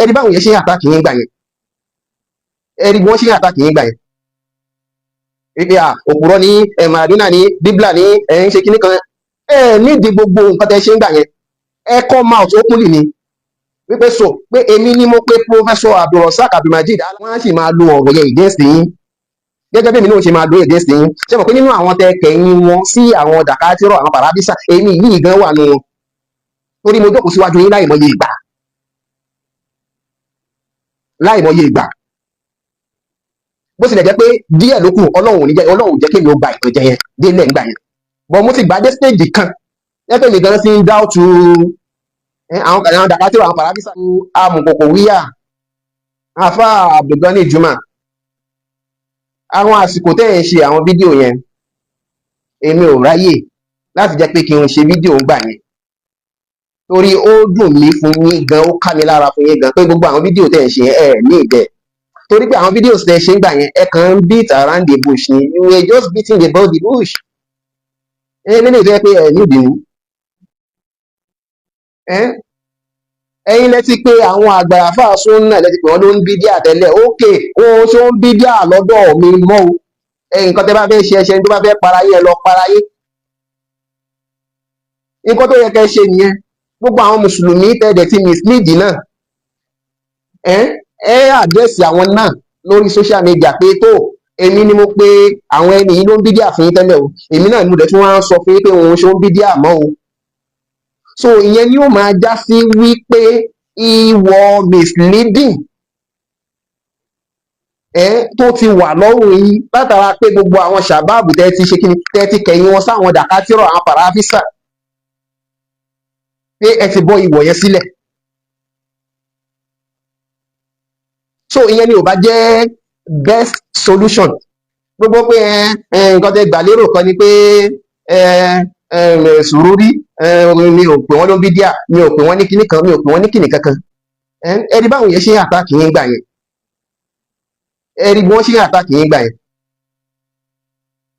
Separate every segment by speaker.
Speaker 1: ẹ̀rí báwọn yẹn ṣe àtàkì yín gbà yẹn, ẹ̀rí bí wọ́n ṣe àtàkì yín gbà yẹn wípé òpùrọ́ ní Maradona ní bíblà ní ń ṣe kíní kan nídìí gbogbo nǹkan tẹ́ ṣe ń gbà yẹn come out openly ni wípé so pé èmi ni mo pé Professor Abdulrasaq Abdulmajid wọ́n á sì máa lo ọ̀rọ̀ yẹn against yín gẹ́gẹ́ bí èmi náà ṣe máa lo against yín ṣé mo pé nínú àwọn tẹ́ kẹ̀yìn wọn sí àwọn dàkátírọ̀ àwọn parábísà èmi yìí gan wà nù wọn torí mo jókòó síwájú yín láìmọye ìgbà bó tilẹ̀ jẹ́ pé díẹ̀ ló kù ọlọ́run jẹ́ kí mi ó gba ìtànjẹ yẹn délẹ̀ ńgbà yẹn bọ́ mo ti gbà dé stage kan lẹ́pẹ́ mi gan sí ń dáùtù àwọn dàkátírọ̀ àwọn parábísà amùkòkò wíyà àfà Abdulgani Juma àwọn àsìkò tẹ́ ẹ̀ ń ṣe àwọn fídíò yẹn èmi ò ráyè láti jẹ́ pé kí n ṣe fídíò ńgbà yẹn torí ó dùn mí fún yín gan ó ká mi lára fún yín gan pé gbogbo àwọn fídíò tẹ́ ẹ̀ ń ṣe ẹ̀ ní ìdẹ torí pé àwọn fídíò tẹ́ ẹ̀ ṣe ń gbà yẹn ẹ kàn ń beat around the bush ni you were just beating about the bush lélẹ̀ tó yẹ pé ẹ̀ ní ìdìní ẹ̀yin lẹ ti pé àwọn àgbàrá fáṣún náà lẹ ti pé wọn ló ń bídíà tẹ́lẹ̀ ókè òun ṣó ń bídíà lọ́dọ̀ mi mọ́ o nǹkan tẹ́ bá fẹ́ ṣe ẹṣẹ tó bá fẹ́ parayé ẹ lọ parayé nǹkan tó yẹ kẹ́ ṣe nìyẹn gbogbo àwọn mùsùlùmí tẹ́ẹ̀dẹ̀ tí mislead náà àdírẹ́sì àwọn náà lórí social media pé tó èmi ni mo pé àwọn ẹni yìí ló ń bídíà fún yín tẹ́lẹ̀ o èmi náà ni mo dẹ̀ tún wá ń sọ fún yín pé òun ṣó ń bídíà mọ́ o so ìyẹn ni ó máa já sí wípé ìwọ misleading tó ti wà lọ́rùn yín látara pé gbogbo àwọn sàbáàbù tẹ́ ti ṣe kí ni tẹ́ ti kẹ̀yìn wọn sáwọn dàkátírọ̀ àwọn paráfísà pé ẹ ti bọ́ ìwọ̀ yẹn sílẹ̀ so ìyẹn ni ò bá jẹ́ best solution gbogbo pé nǹkan tẹ́ gbà lérò kan ni pé sùúrù mi ò pè wọ́n ló ń bídíà mi ò pè wọ́n ní kíní kan mi ò pè wọ́n ní kíní kankan ẹ̀rí báwọn yẹn ṣe àtàkì yín gbà yẹn ẹ̀rí bí wọ́n ṣe àtàkì yín gbà yẹn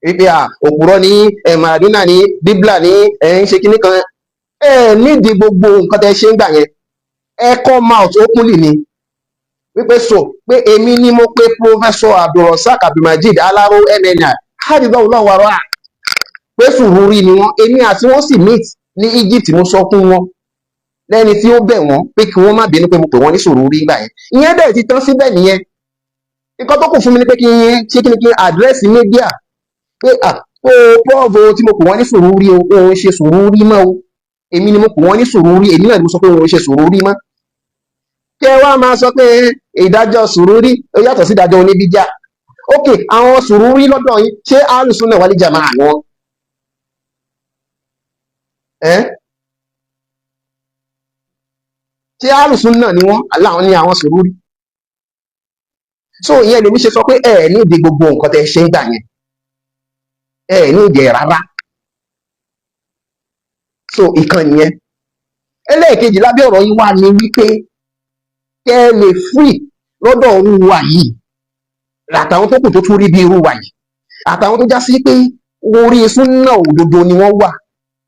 Speaker 1: wípé òpùrọ́ ní Maradona ní bíblà ní ń ṣe kíní kan nídìí gbogbo nǹkan tẹ́ ṣe ń gbà yẹn come out openly ni wípé so pé èmi ni mo pé Professor Abdulrasaq Abdulmajid alaro MNI hádìgbà olówàrọ̀ pé sùúrù ni wọ́n èmi àti wọ́n sì meet ní Egypt mo sọ fún wọn lẹ́ni tí ó bẹ̀ wọ́n pé kí wọ́n má bínú pé mo pè wọ́n ní sùúrù gbà yẹn ìyẹn dẹ̀ ti tán síbẹ̀ nìyẹn nǹkan tó kù fún mi ni pé kí n ṣe kí n àdírẹ́sì mídíà pé pọ́ọ̀bù tí mo pè wọ́n ní sùúrù o òun ṣe sùúrù mọ́ o èmi ni mo pè wọ́n ní sùúrù èmi náà ni mo sọ pé òun ṣe sùúrù mọ́ kí ẹ wá máa sọ pé ìdájọ́ sùúrù ó yàtọ̀ sí ìdájọ́ oníbíjà ókè àwọn sùúrù lọ́dọ̀ yín ṣé alùsùn náà wà ní jàmáà wọn ṣé alùsùn náà ni wọ́n aláwọn ní àwọn sùúrù so ìyẹn lèmi ṣe sọ pé ní ìdí gbogbo nǹkan tẹ́ ṣe ń gbà yẹn ní ìdí rárá so ìkànnì yẹn ẹlẹ́ẹ̀kejì lábẹ́ ọ̀rọ̀ yín wà ní wípé kẹ́ ẹ lè free lọ́dọ̀ irú wa yìí àtàwọn tó kù tó tún rí bí irú wa yìí àtàwọn tó já sí pé orí súnà òdodo ni wọ́n wà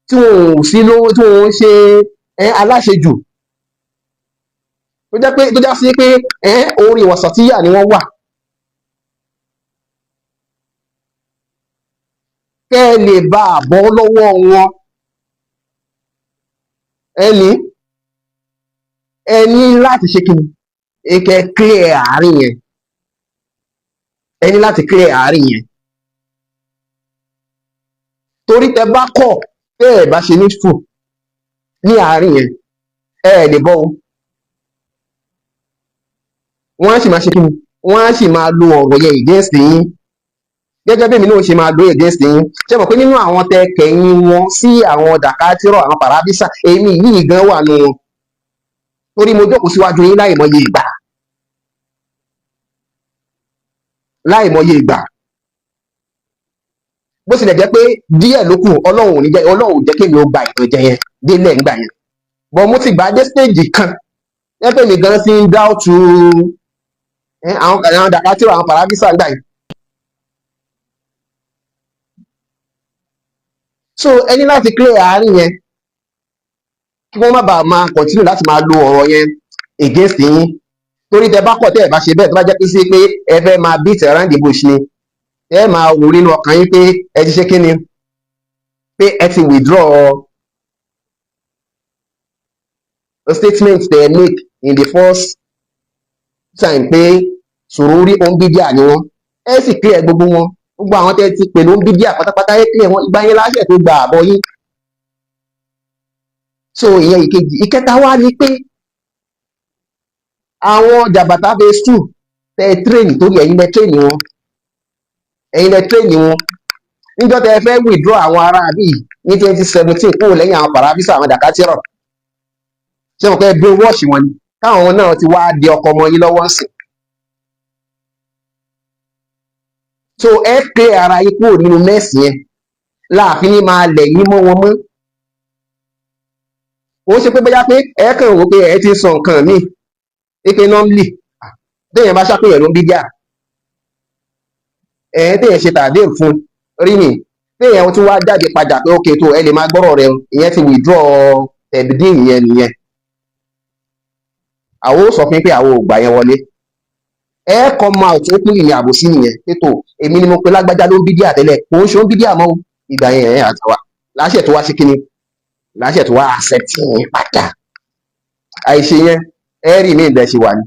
Speaker 1: tí wọn ò sí lówó tí wọn ń ṣe aláṣejù tó já sí pé orí wàsàtíyà ni wọ́n wà kẹ́ ẹ lè bá a bọ́ lọ́wọ́ wọn ẹni láti ṣe kí ni kẹ́ clear àárín yẹn ẹni láti clear àárín yẹn torí tẹ́ bá kọ̀ tẹ́ ẹ bá ṣe ní fún ní àárín yẹn lè bọ́ o wọ́n á sì máa ṣe kí ni wọ́n á sì máa lo ọ̀rọ̀ yẹn against yín gẹ́gẹ́ bí èmi náà ṣe máa lo against yín ṣé mọ̀ pé nínú àwọn tẹ́ kẹ̀yìn wọn sí àwọn dàkátírọ̀ àwọn parábísà èmi yìí gan wà nù wọn torí mo jókòó síwájú yín láìmọye ìgbà bó tilẹ̀ jẹ́ pé díẹ̀ ló kù ọlọ́run jẹ́ kí mi ó gba ìtànjẹ yẹn délẹ̀ ńgbà yẹn bọ́ mo ti gbà dé stage kan lẹ́pẹ́ mi gan sí ń dáùtù àwọn dàkátírọ̀ àwọn parábísà ńgbà yẹn so ẹni láti clear àárín yẹn kí wọ́n má bàa máa continue láti máa lo ọ̀rọ̀ yẹn against yín torí tẹ bá kọ̀ tẹ́ ẹ bá ṣe bẹ́ẹ̀ tó bá jẹ́ pé sí pé ẹ fẹ́ máa beat around the bush ni ẹ máa wò nínú ọkàn yín pé ẹ ti ṣe kí ni pé ẹ ti withdraw a statement tẹ make in the first time pé Sururi ombidia ni wọn ẹ sì clear gbogbo wọn gbogbo àwọn tẹ ti pè ló ombidia pátápátá ẹ clear wọn ìgbà yẹn láṣẹ tó gba àbọ̀ yín. So ìyẹn ìkejì. Ìkẹta wá ni pé àwọn jàbàtà phase 2 tẹ train torí ẹ̀yin lẹ train wọn níjọ́ tẹ fẹ́ withdraw àwọn ará bíi ní 2017 kúrò lẹ́yìn àwọn paravisa àwọn dàkátìrọ̀ ṣé wọn pẹ́ brain wash wọn ni káwọn náà ti wá di ọkọ ọmọ yín lọ́wọ́ sí. So ẹ pé ara yín kúrò nínú mẹ́sì yẹn láàfin ní máa lẹ̀ yín mọ́ wọn mọ́. Ó ṣe pé bóyá pé ẹ kàn wò pé ẹ ti sọ nǹkan míì pé normally téèyàn bá ṣàpèyàn ló ń bí díà téèyàn ṣe tàdé fún rí ni téèyàn tún wá jáde padà pé ókè tó ẹ lè máa gbọ́rọ̀ rẹ ìyẹn ti withdraw ẹ̀bìdí ìyẹn nìyẹn. Àwọn ò sọ fún pé àwọn ò gbà yẹn wọlé ẹ come out ó kún ìyẹn àbòsí nìyẹn pé tó èmi ni mo pe lágbájá ló ń bí díà tẹ́lẹ̀ kò ń ṣe ó ń bí díà mọ́ ìgbà yẹn ẹ̀ àtàwà láṣẹ tó wá sí kíni láṣẹ tó wá accept yẹn padà àìṣe yẹn ẹ rí mi ìbẹ̀ ṣe wà ní.